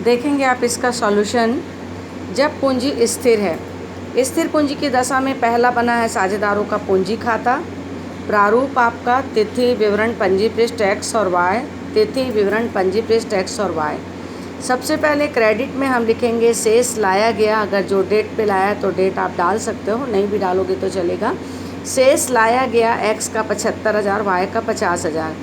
देखेंगे आप इसका सॉल्यूशन। जब पूंजी स्थिर है, स्थिर पूंजी की दशा में पहला बना है साझेदारों का पूंजी खाता। प्रारूप आपका तिथि विवरण पंजी पृष्ठ एक्स और वाई, तिथि विवरण पंजी पृष्ठ एक्स और वाई। सबसे पहले क्रेडिट में हम लिखेंगे शेष लाया गया। अगर जो डेट पे लाया है तो डेट आप डाल सकते हो, नहीं भी डालोगे तो चलेगा। शेष लाया गया एक्स का 75,000, वाई का 50,000।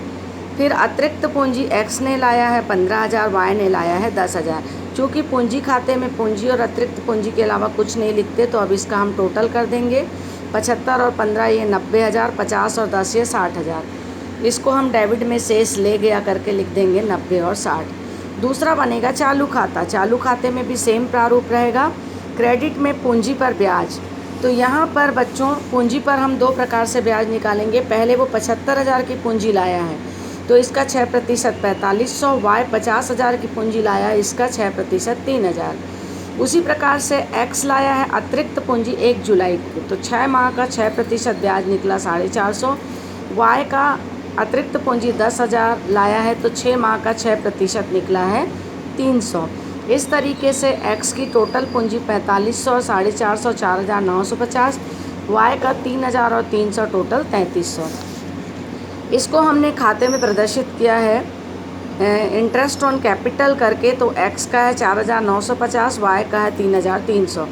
फिर अतिरिक्त पूंजी एक्स ने लाया है 15,000, वाई ने लाया है 10,000। चूँकि पूंजी खाते में पूंजी और अतिरिक्त पूंजी के अलावा कुछ नहीं लिखते, तो अब इसका हम टोटल कर देंगे। 75 और 15 ये 90,000, 50 और 10 ये 60,000। इसको हम डेबिट में शेष ले गया करके लिख देंगे 90 और 60। दूसरा बनेगा चालू खाता। चालू खाते में भी सेम प्रारूप रहेगा। क्रेडिट में पूंजी पर ब्याज। तो यहाँ पर बच्चों पूंजी पर हम दो प्रकार से ब्याज निकालेंगे। पहले वो 75,000 की पूंजी लाया है तो इसका 6% 4,500। वाई 50,000 की पूंजी लाया है, इसका 6% 3,000। उसी प्रकार से एक्स लाया है अतिरिक्त पूंजी 1 जुलाई को, तो 6 माह का 6% ब्याज निकला 450। वाई का अतिरिक्त पूंजी 10,000 लाया है तो 6 माह का 6% निकला है 300। इस तरीके से एक्स की टोटल पूंजी 4,500, 450, 4,950। वाई का 3,000 और 300, टोटल 3,300। इसको हमने खाते में प्रदर्शित किया है इंटरेस्ट ऑन कैपिटल करके। तो एक्स का है 4,950, वाई का है 3,300।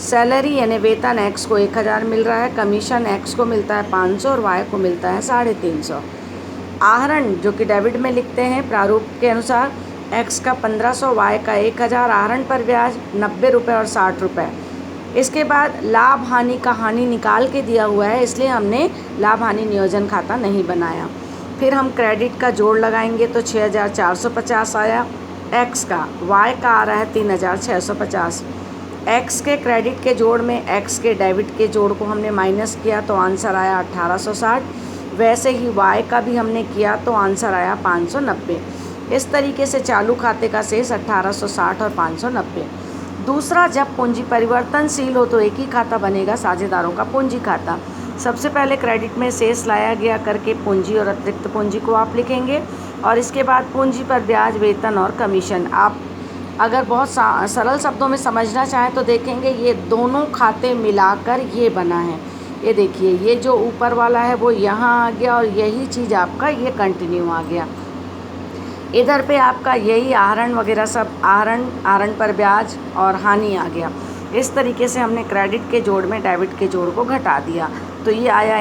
सैलरी यानी वेतन एक्स को 1,000 मिल रहा है, कमीशन एक्स को मिलता है 500 और वाई को मिलता है 350। आहरण जो कि डेबिट में लिखते हैं प्रारूप के अनुसार, एक्स का 1,500, वाई का 1,000। आहरण पर ब्याज 90 रुपये और 60 रुपये। इसके बाद लाभ हानि का हानि निकाल के दिया हुआ है, इसलिए हमने लाभ हानि नियोजन खाता नहीं बनाया। फिर हम क्रेडिट का जोड़ लगाएंगे तो 6,450 आया एक्स का। वाई का आ रहा है 3,650। एक्स के क्रेडिट के जोड़ में एक्स के डेबिट के जोड़ को हमने माइनस किया तो आंसर आया 1,860। वैसे ही वाई का भी हमने किया तो आंसर आया 590। इस तरीके से चालू खाते का शेष 1,860 और 590। दूसरा, जब पूंजी परिवर्तनशील हो तो एक ही खाता बनेगा, साझेदारों का पूंजी खाता। सबसे पहले क्रेडिट में शेष लाया गया करके पूंजी और अतिरिक्त पूंजी को आप लिखेंगे और इसके बाद पूंजी पर ब्याज, वेतन और कमीशन। आप अगर बहुत सरल शब्दों में समझना चाहें तो देखेंगे ये दोनों खाते मिलाकर ये बना है। ये देखिए, ये जो ऊपर वाला है वो यहाँ आ गया और यही चीज़ आपका ये कंटिन्यू आ गया। इधर पे आपका यही आहरण वगैरह सब, आहरण पर ब्याज और हानि आ गया। इस तरीके से हमने क्रेडिट के जोड़ में डेबिट के जोड़ को घटा दिया, तो ये आया